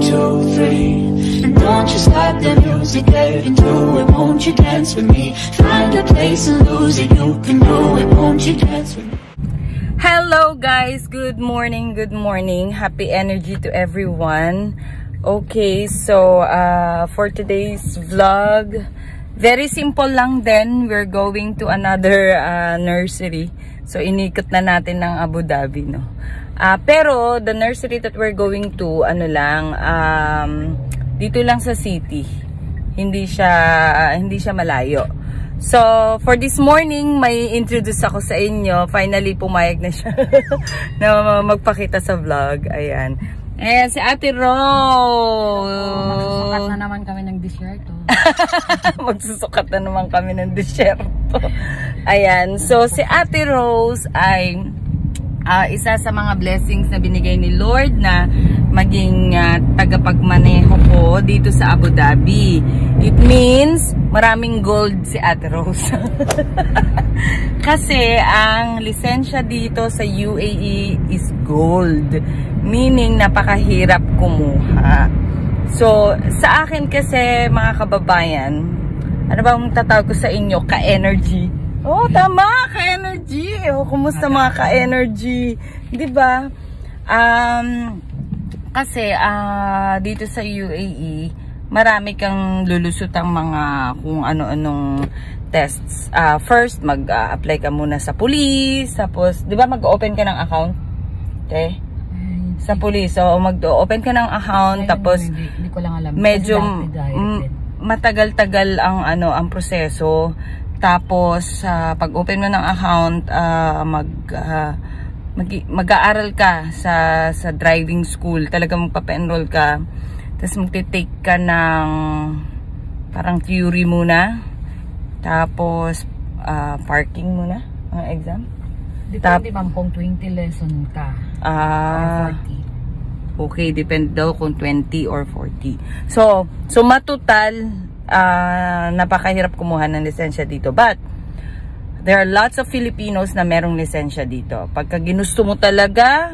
2, 3. And don't you stop the music, get into it. Won't you dance with me? Find a place and lose it. You can do it. Won't you dance with me? Hello guys, good morning, happy energy to everyone. Okay, so for today's vlog, very simple lang din. We're going to another nursery. So inikot na natin ng Abu Dhabi, no. Pero the nursery that we're going to, ano lang, dito lang sa city. Hindi siya malayo. So, for this morning, may introduce ako sa inyo. Finally, pumayag na siya na magpakita sa vlog. Ayan. Ayan, si Ate Rose. Magsusukat na naman kami ng disyerto. Magsusukat na naman kami ng disyerto. Ayan. So, si Ate Rose ay isa sa mga blessings na binigay ni Lord na maging tagapagmaneho ko dito sa Abu Dhabi. It means maraming gold si Ate Rose. Kasi ang lisensya dito sa UAE is gold. Meaning napakahirap kumuha. So, sa akin kasi mga kababayan, ano bang tatawag ko sa inyo? Ka-energy. Oh, tama! Ka-energy! Oh, kumusta mga ka-energy? Diba? Kasi dito sa UAE, marami kang lulusutang mga kung ano-anong tests. First, mag-apply ka muna sa police. Tapos, di ba mag-open ka ng account? Okay? Sa police. So, mag-open ka ng account. Tapos, hindi ko lang alam. Medyo matagal-tagal ang proseso. Tapos, pag-open mo ng account, mag-aaral ka sa driving school. Talagang magpapa-enroll ka. Tapos magte-take ka ng parang theory muna. Tapos parking muna ang exam. Depende ma'am kung 20 lesson ka or 40. Okay, depende daw kung 20 or 40. So matutal napakahirap kumuha ng lisensya dito. But there are lots of Filipinos na merong lisensya dito. Pagka ginusto mo talaga,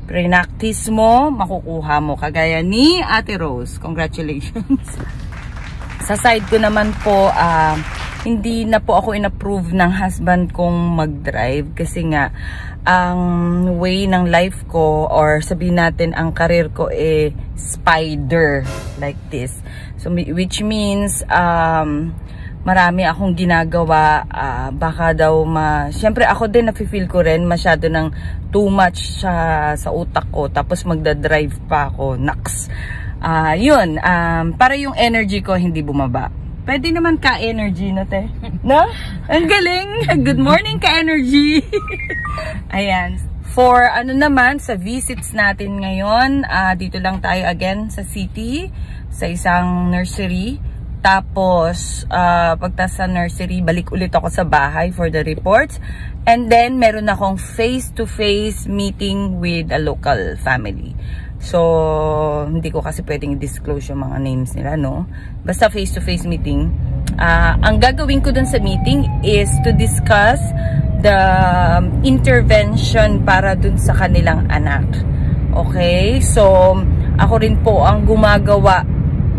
pre-practice mo, makukuha mo. Kagaya ni Ate Rose. Congratulations. Sa side ko naman po, hindi na po ako in-approve ng husband kong mag-drive. Kasi nga, ang way ng life ko, or sabihin natin, ang career ko spider. Like this. So, which means, marami akong ginagawa, baka daw siyempre ako din nafe-feel ko rin masyado ng too much sa utak ko, tapos magdadrive pa ako, naks. Yun, para yung energy ko hindi bumaba. Pwede naman ka-energy, no te? No? Ang galing! Good morning ka-energy! Ayan. For ano naman, sa visits natin ngayon, dito lang tayo again sa city, sa isang nursery. Tapos, pagtas sa nursery, balik ulit ako sa bahay for the reports. And then, meron akong face-to-face meeting with a local family. So, hindi ko kasi pwedeng i-disclose yung mga names nila, no? Basta face-to-face meeting. Ang gagawin ko dun sa meeting is to discuss the intervention para dun sa kanilang anak. Okay? So, ako rin po ang gumagawa,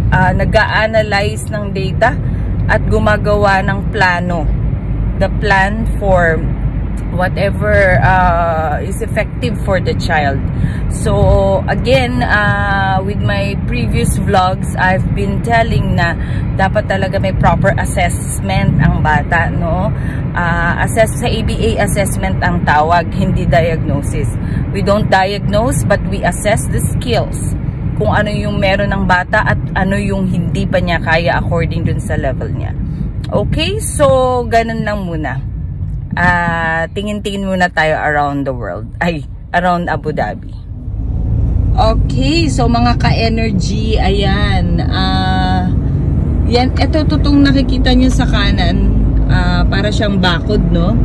nag-a-analyze ng data at gumagawa ng plano. The plan for whatever is effective for the child. So again, with my previous vlogs, I've been telling na dapat talaga may proper assessment ang bata, no? Sa ABA assessment ang tawag, hindi diagnosis. We don't diagnose, but we assess the skills. Kung ano yung meron ng bata at ano yung hindi pa niya kaya according dun sa level niya. Okay, so ganun lang muna. Tingin-tingin muna tayo around the world. Around Abu Dhabi. Okay, so mga ka-energy, ayan. Yan, ito tutong nakikita nyo sa kanan. Para siyang bakod, no?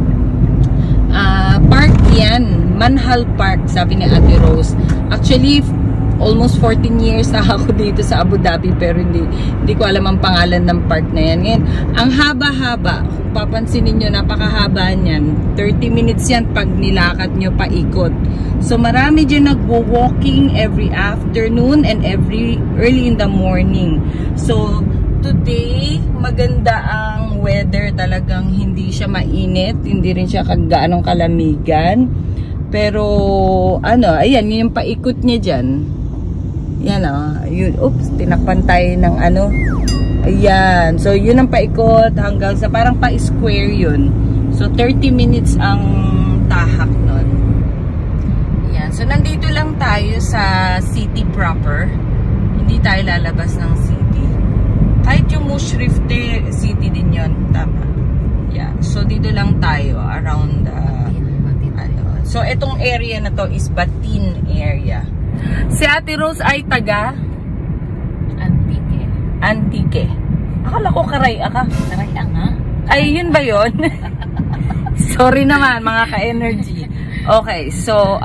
Park yan. Manhal Park, sabi ni Ate Rose. Actually, almost 14 years na ako dito sa Abu Dhabi, pero hindi ko alam ang pangalan ng park na yan. Ngayon, ang haba-haba, kung papansinin nyo, napakahaba niyan. 30 minutes yan pag nilakad nyo paikot. So marami dyan nagwo-walking every afternoon and every early in the morning. So today, maganda ang weather, talagang hindi siya mainit, hindi rin siya gaanong kalamigan. Pero ano, ayan, yun yung paikot niya dyan. Yan yun, oops, tinakpan tayo ng ano. Ayan, so yun ang paikot hanggang sa parang pa-square yun. So 30 minutes ang tahak nun. Ayan, so nandito lang tayo sa city proper. Hindi tayo lalabas ng city. Kahit yung Mushrifte city din yun, tama. Yeah, so dito lang tayo around so etong area na to is Batin area. Si Ate Rose ay taga Antique. Akala ko Karaya ka. Karaya nga. Ay, yun ba yun? Sorry naman, mga ka-energy. Okay, so,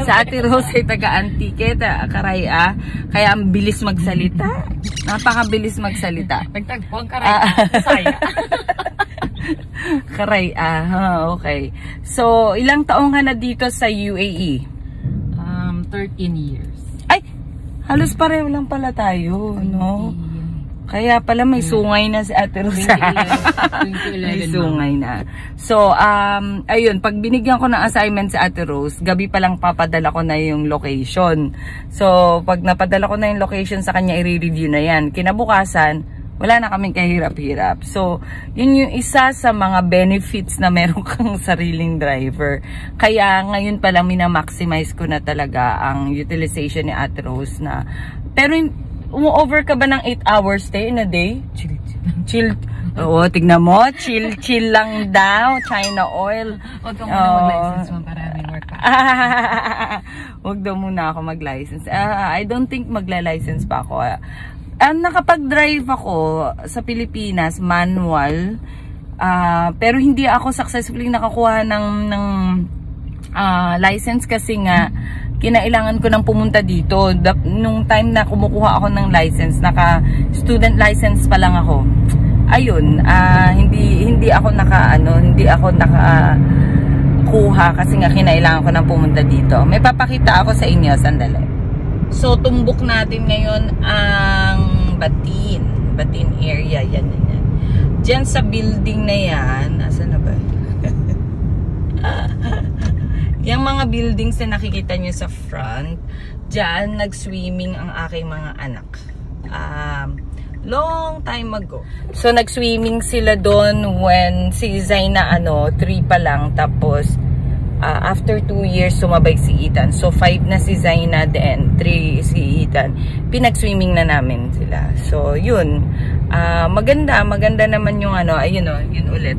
sa Ate Rose ay taga Antique, Karaya. Kaya ang bilis magsalita. Napakabilis magsalita. Nagtagpo ang Karaya. Saya. Karaya, okay. So, ilang taong ka na dito sa UAE? 13 years. Ay, halos pareho lang pala tayo, no? Kaya pala may sungay na si Ate Rose. 2011 may sungay na. So, ayun, pag binigyan ko ng assignment si Ate Rose, gabi pa lang papadala ko na yung location. So, pag napadala ko na yung location sa kanya, i-review na yan. Kinabukasan, wala na kaming kahirap-hirap. So, yun yung isa sa mga benefits na meron kang sariling driver. Kaya ngayon pa lang minamaximize ko na talaga ang utilization ni Ate Rose na. Pero umu-over ka ba ng 8 hours stay in a day? Chill. Oo, tignan mo. Chill lang daw. China oil. Huwag ka muna mag-license mo para may work pa. Huwag daw muna ako mag-license. I don't think magla-license pa ako. Nakapag-drive ako sa Pilipinas, manual. Pero hindi ako successfully nakakuha ng license kasi nga kinailangan ko nang pumunta dito. Nung time na kumukuha ako ng license, naka-student license pa lang ako. Ayun, hindi ako nakakuha kasi nga kinailangan ko nang pumunta dito. May papakita ako sa inyo, sandali. So, tumbok natin ngayon ang Batin area. Yan. Diyan sa building na yan, asan na ba? Yung mga buildings na nakikita nyo sa front, dyan nag-swimming ang aking mga anak. Long time ago. So, nag-swimming sila doon when si Zaina 3 pa lang. Tapos, after 2 years, sumabay si Ethan. So, 5 na si Zaina, then 3 si Ethan. Pinag-swimming na namin sila. So, yun. Maganda naman yung ayun yun ulit.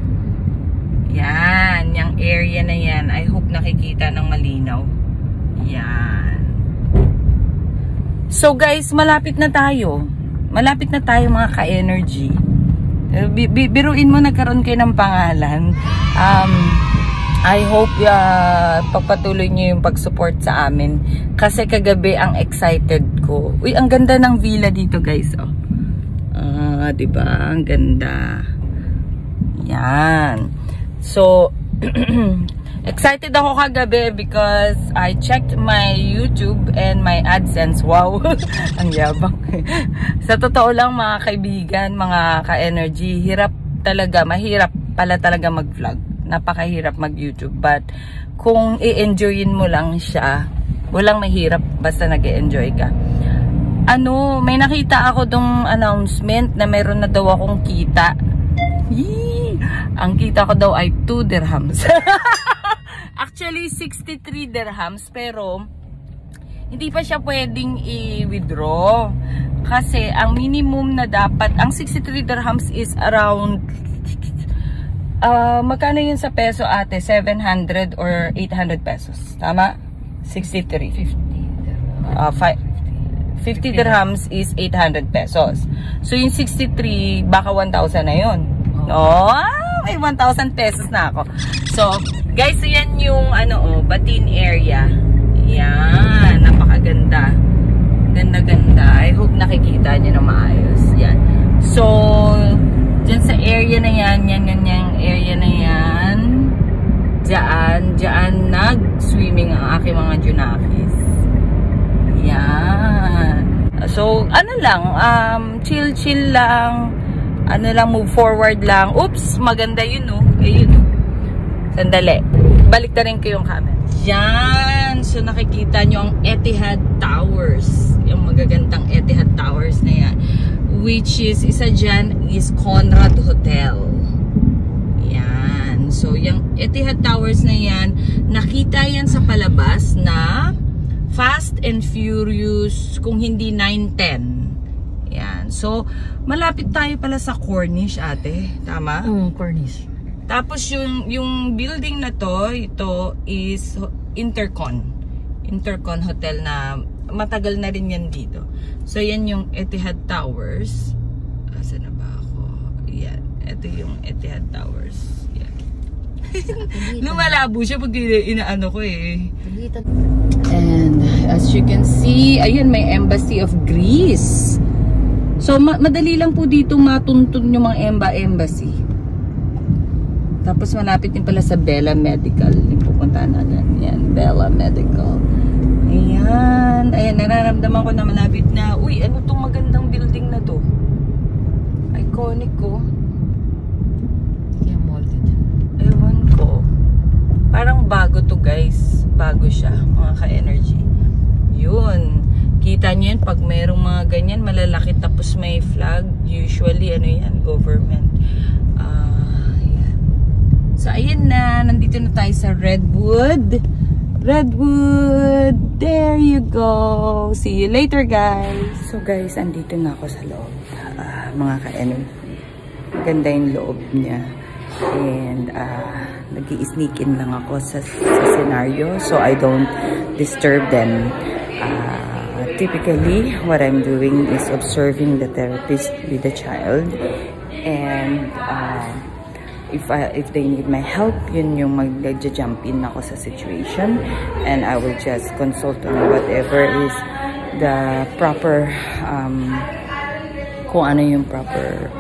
Yan, yung area na yan. I hope nakikita ng malinaw. Yan. So guys, malapit na tayo. Malapit na tayo mga ka-energy. Biruin mo, nagkaroon kayo ng pangalan. I hope pagpatuloy nyo yung pag-support sa amin. Kasi kagabi ang excited ko. Uy, ang ganda ng villa dito guys. Diba? Ang ganda. Yan. So, excited ako kagabi because I checked my YouTube and my AdSense. Wow! Ang yabang. Sa totoo lang mga kaibigan, mga ka-energy, mahirap pala talaga mag-vlog. Napakahirap mag-YouTube. But, kung i-enjoyin mo lang siya, walang mahirap basta nag-e-enjoy ka. May nakita ako dong announcement na meron na daw akong kita. Yee! Ang kita ko daw ay 2 dirhams. Actually, 63 dirhams. Pero, hindi pa siya pwedeng i-withdraw. Kasi, ang minimum na dapat, ang 63 dirhams is around, magkano yun sa peso ate? 700 or 800 pesos. Tama? 63. 50 dirhams is 800 pesos. So, yung 63, baka 1,000 na yun. No? May 1,000 pesos na ako. So, guys, so yan yung Batin area. Yan, napakaganda. Ganda-ganda. I hope nakikita nyo na maayos. Yan. So, dyan sa area na yan, yung area na yan. Diyan nag-swimming ang aking mga junakis. Yan. So, ano lang, chill lang, ano lang, move forward lang. Oops, maganda yun, no? Ayun, no? Sandali. Balik na rin ko yung camera. Yan. So, nakikita nyo ang Etihad Towers. Yung magagandang Etihad Towers na yan. Which is, isa dyan is Conrad Hotel. Yan. So, yung Etihad Towers na yan, nakita yan sa palabas na Fast and Furious, kung hindi 9-10. Yan. So, malapit tayo pala sa Cornish, ate. Tama? Cornish. Tapos, yung building na to, ito is Intercon. Intercon Hotel na matagal na rin yan dito. So, yan yung Etihad Towers. Asan na ba ako? Yan. Ito yung Etihad Towers. Yan. Lumalabo siya pag inaano ko eh. And as you can see, ayun, may Embassy of Greece. So, madali lang po dito matuntun yung mga embassy. Tapos, malapit din pala sa Bella Medical. Yung pupuntahan natin. Yan, Bella Medical. Ayan. Ayan, nararamdaman ko na malapit na. Uy, ano tong magandang building na to? Iconic ko. Yung mall din. Ewan ko. Parang bago to, guys. Bago siya, mga ka-energy. Yun. Kita nyo yun, pag mayroong mga ganyan, malalaki tapos may flag. Usually, ano yan, government. Yan. So, ayun na. Nandito na tayo sa Redwood. Redwood! There you go! See you later, guys! So, guys, andito na ako sa loob. Mga ka-energy. Ganda yung loob niya. And, nag-i-sneak in lang ako sa scenario so I don't disturb them. Typically, what I'm doing is observing the therapist with the child, and if they need my help, yun yung mag-jump in ako sa situation, and I will just consult on whatever is the proper kung ano yung proper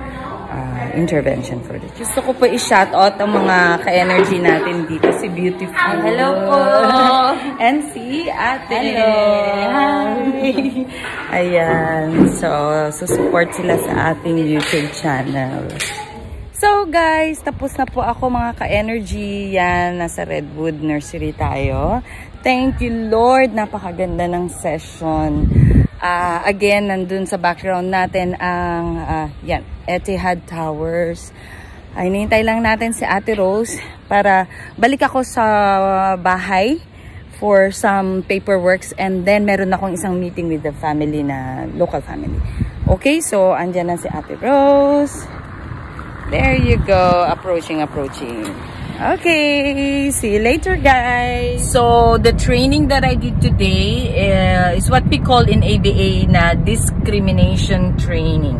intervention for the child. Gusto ko po i-shoutout ang mga ka-energy natin dito. Si Beautiful. Hello po! And si Ate. Hello! Hi! Ayan. So, support sila sa ating YouTube channel. So, guys, tapos na po ako mga ka-energy. Yan, nasa Redwood Nursery tayo. Thank you, Lord. Napakaganda ng session. Again, nandun sa background natin ang yan, Etihad Towers. Hinihintay lang natin si Ate Rose para balik ako sa bahay for some paperworks, and then meron akong isang meeting with the family na local family. Okay, so andyan na si Ate Rose. There you go. Approaching. Okay, see you later, guys. So, the training that I did today is what we call in ABA na discrimination training.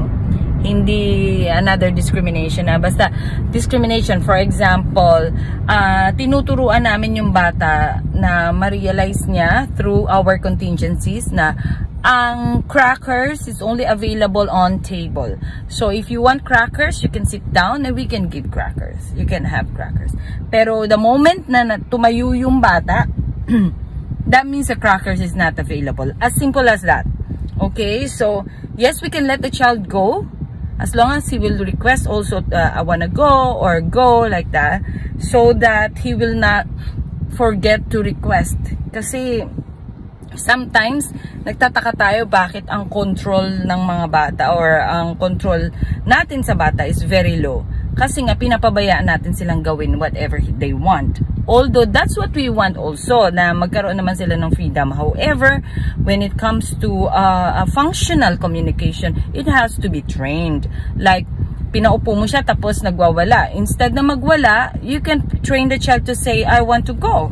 Hindi another discrimination na. Basta discrimination. For example, tinuturuan namin yung bata na ma-realize niya through our contingencies na ang crackers is only available on table. So, if you want crackers, you can sit down and we can give crackers. You can have crackers. Pero the moment na tumayo yung bata, that means the crackers is not available. As simple as that. Okay? So, yes, we can let the child go as long as he will request also, I wanna go or go like that, so that he will not forget to request. Kasi, sometimes, nagtataka tayo bakit ang control ng mga bata or ang control natin sa bata is very low. Kasi nga, pinapabayaan natin silang gawin whatever they want. Although, that's what we want also, na magkaroon naman sila ng freedom. However, when it comes to a functional communication, it has to be trained. Like, pinaupo mo siya tapos nagwawala. Instead na magwala, you can train the child to say, I want to go.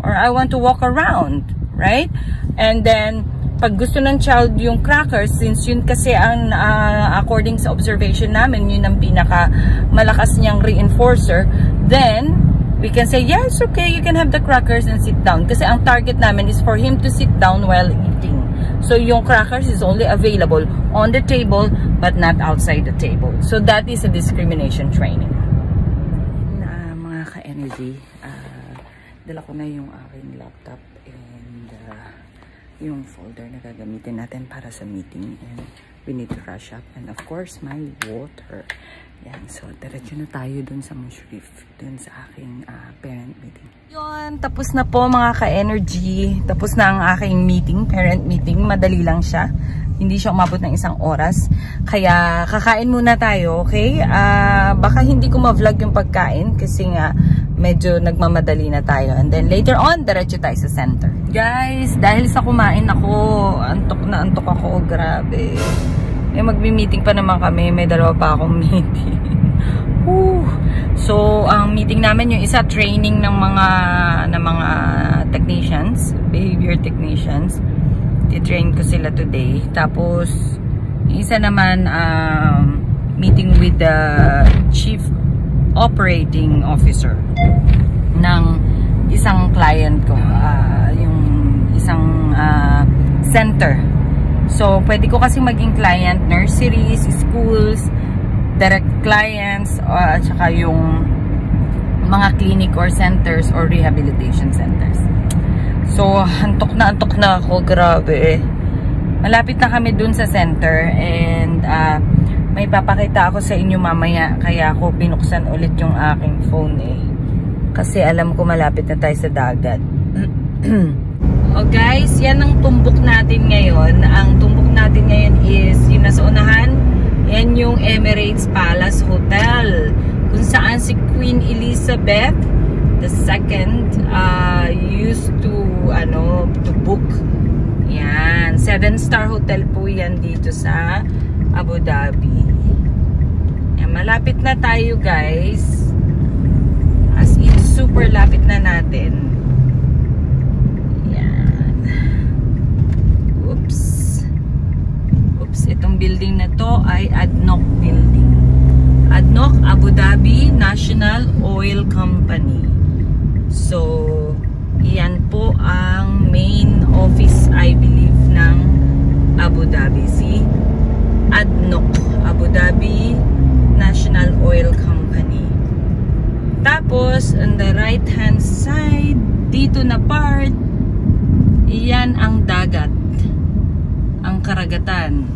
Or I want to walk around. Right? And then, pag gusto ng child yung crackers, since yun kasi ang according sa observation namin, yun ang pinaka malakas niyang reinforcer, then we can say, yes, okay, you can have the crackers and sit down. Kasi ang target namin is for him to sit down while eating. So yung crackers is only available on the table but not outside the table. So that is a discrimination training. Mga ka-energy, Dala ko na yung aking laptop and yung folder na gagamitin natin para sa meeting. And we need to rush up. And of course, my water. Yan. So, diretso na tayo dun sa Mushrif. Dun sa aking parent meeting. Yun. Tapos na po mga ka-energy. Tapos na ang aking meeting. Parent meeting. Madali lang siya. Hindi siya umabot ng 1 oras. Kaya, kakain muna tayo. Okay? Baka hindi ko ma-vlog yung pagkain. Kasi nga, medyo nagmamadali na tayo. And then later on, diretso tayo sa center. Guys, dahil sa kumain ako, antok na antok ako. Grabe. Magmi-meeting pa naman kami. May 2 pa akong meeting. So, ang meeting namin, yung isa, training ng mga technicians, behavior technicians. I-train ko sila today. Tapos, yung isa naman, meeting with the chief operating officer ng isang client ko, yung isang center. So, pwede ko kasi maging client, nurseries, schools, direct clients, at saka yung mga clinic or centers or rehabilitation centers. So, antok na ako, grabe. Malapit na kami dun sa center and may papakita ako sa inyo mamaya, kaya ako binuksan ulit yung aking phone kasi alam ko malapit na tayo sa dagat. Oh guys, yan ang tumbok natin ngayon. Ang tumbok natin ngayon is yung nasa unahan, yan yung Emirates Palace Hotel, kung saan si Queen Elizabeth II used to book. Yan, 7-star hotel po yan dito sa Abu Dhabi. Yan, malapit na tayo guys. As in, super lapit na natin. Itong building na to ay ADNOC building. ADNOC Abu Dhabi National Oil Company. So, yan po ang main office, I believe, ng Abu Dhabi. See? ADNOC Abu Dhabi National Oil Company. Tapos, on the right hand side, dito na part, iyan ang dagat, ang karagatan.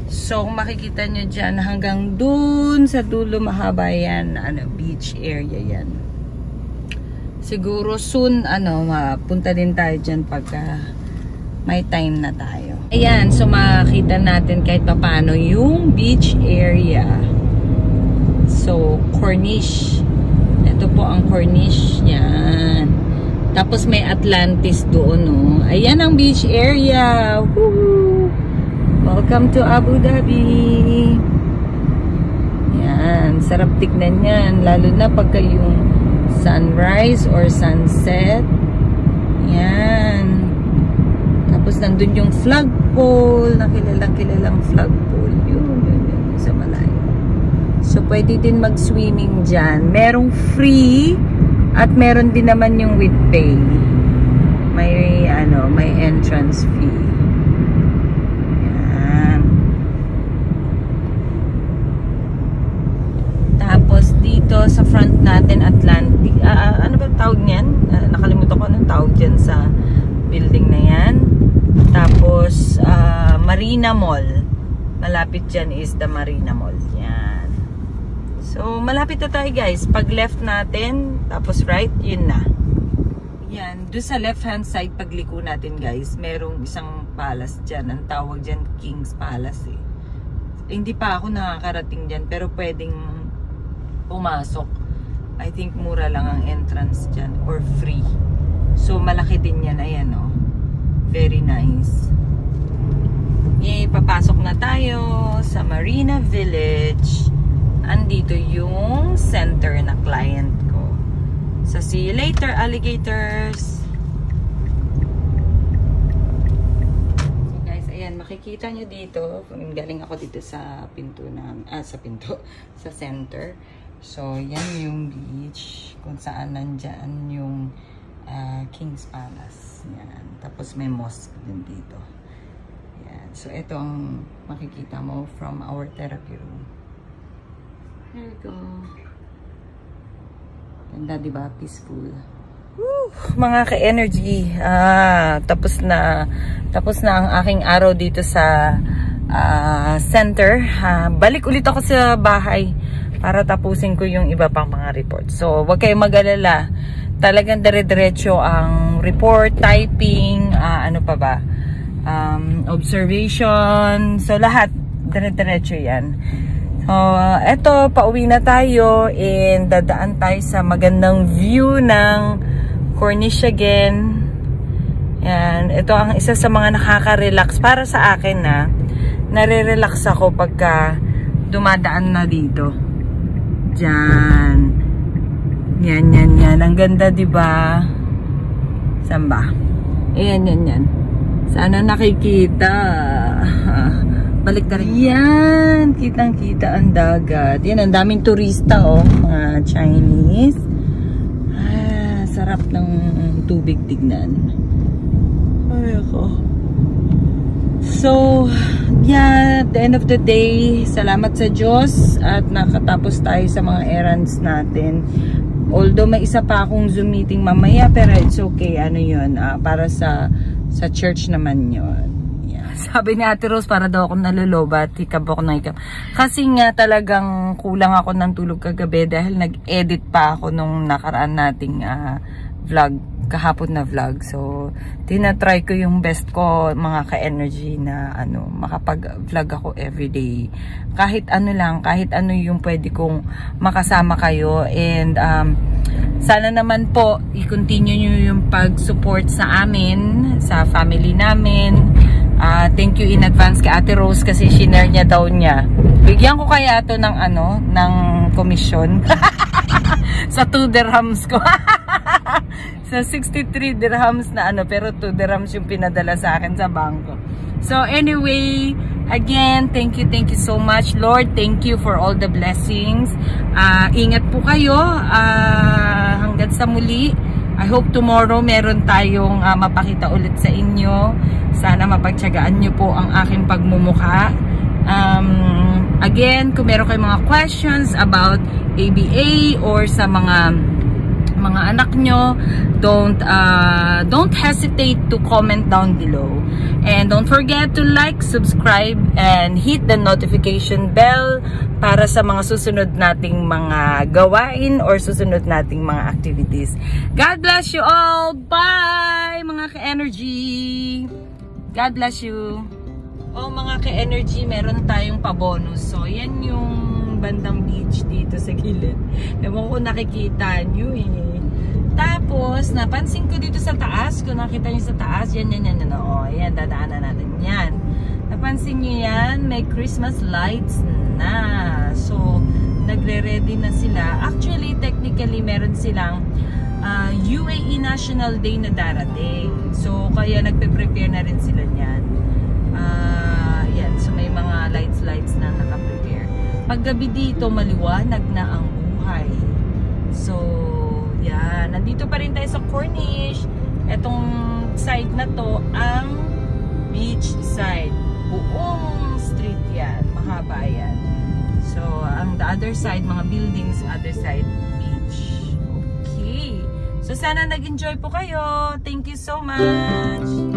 So, makikita nyo dyan hanggang dun sa dulo, mahaba yan, beach area yan. Siguro soon, mapunta din tayo dyan pagka may time na tayo. Ayan, so makikita natin kahit paano yung beach area. So, Corniche. Ito po ang Corniche niyan. Tapos may Atlantis doon, Ayan ang beach area. Woohoo! Welcome to Abu Dhabi. Yan, sarap tignan yan. Lalo na pagka yung sunrise or sunset. Yan. Tapos nandun yung flagpole. Kilalang flagpole. Yun, sa malayo. So, pwede din mag-swimming dyan. Merong free at meron din naman yung with pay. May, may entrance fee. Dito sa front natin, Atlantic. Ano ba tawag niyan? Nakalimutan ko anong tawag dyan sa building na yan. Tapos, Marina Mall. Malapit dyan is the Marina Mall. Yan. So, malapit na tayo guys. Pag left natin, tapos right, yun na. Yan. Doon sa left hand side, pagliko natin guys, merong isang palace dyan. Ang tawag dyan, King's Palace Hindi pa ako nakakarating dyan, pero pwedeng pumasok. I think mura lang ang entrance dyan or free. So malaki din yan. Ayan very nice. Yay, papasok na tayo sa Marina Village. Andito yung center na client ko. So see you later, alligators. So guys, ayan, makikita nyo dito. Galing ako dito sa pinto sa center. So, yan yung beach kung saan nandyan yung King's Palace. Yan. Tapos may mosque din dito. Yan. So, ito ang makikita mo from our therapy room. There you go. Ganda, diba? Peaceful. Mga ka-energy, tapos na ang aking araw dito sa center. Balik ulit ako sa bahay para tapusin ko yung iba pang mga report. So, wag kayong mag-alala. Talagang dire-diretso ang report, typing, ano pa ba? Observation. So, lahat dire-diretso yan. So, eto, pauwi na tayo and dadaan tayo sa magandang view ng Corniche again. Yan. Ito ang isa sa mga nakaka-relax para sa akin na nare-relax ako pagka dumadaan na dito. Diyan. Yan. Ang ganda, diba? Saan ba? Ayan. Sana nakikita. Balik na rin. Yan. Kitang-kita ang dagat. Yan, ang daming turista, oh. Mga Chinese. Sarap ng tubig tignan. Ay, ako. So, yeah, at the end of the day, salamat sa Diyos at nakatapos tayo sa mga errands natin. Although may isa pa akong Zoom meeting mamaya, pero it's okay. Ano yun? Para sa church naman yun. Sabi ni Ate Rose, para daw ako nalulobat, hikab ako ng hikab. Kasi nga talagang kulang ako ng tulog kagabi dahil nag-edit pa ako nung nakaraan nating vlog, kahapon na vlog. So, tinatry ko yung best ko, mga ka-energy, na makapag-vlog ako everyday. Kahit ano lang, kahit ano yung pwede kong makasama kayo. And sana naman po, i-continue nyo yung pag-support sa amin, sa family namin. Thank you in advance kay Ate Rose kasi shinare niya daw niya. Bigyan ko kaya ito ng ng komisyon sa 2 dirhams ko. Sa 63 dirhams na pero 2 dirhams yung pinadala sa akin sa bangko. So anyway, again, thank you so much, Lord. Thank you for all the blessings. Ingat po kayo hanggang sa muli. I hope tomorrow meron tayong mapakita ulit sa inyo. Sana mapagtyagaan nyo po ang aking pagmumukha. Again, kung meron kayong mga questions about ABA or sa mga anak nyo, don't hesitate to comment down below. And don't forget to like, subscribe, and hit the notification bell para sa mga susunod nating mga gawain or susunod nating mga activities. God bless you all! Bye, mga ka-energy! God bless you! Oh, mga ka-energy, meron tayong pa-bonus. So, yan yung bandang beach dito sa gilid. Ewan ko nakikita nyo Tapos, napansin ko dito sa taas, kung nakita nyo sa taas, yan. Oh, yan, dadaanan natin yan. Napansin nyo yan, may Christmas lights na. So, nagre-ready na sila. Actually, technically, meron silang UAE National Day na darating. So, kaya nagpe-prepare na rin sila niyan. Yan, so may mga lights na naka-prepare. Paggabi dito, maliwanag na ang buhay. So, yan. Nandito pa rin tayo sa Corniche. Etong side na to, ang beach side. Buong street yan. Mahaba yan. So, ang the other side, mga buildings, other side, beach. Okay. So, sana nag-enjoy po kayo. Thank you so much.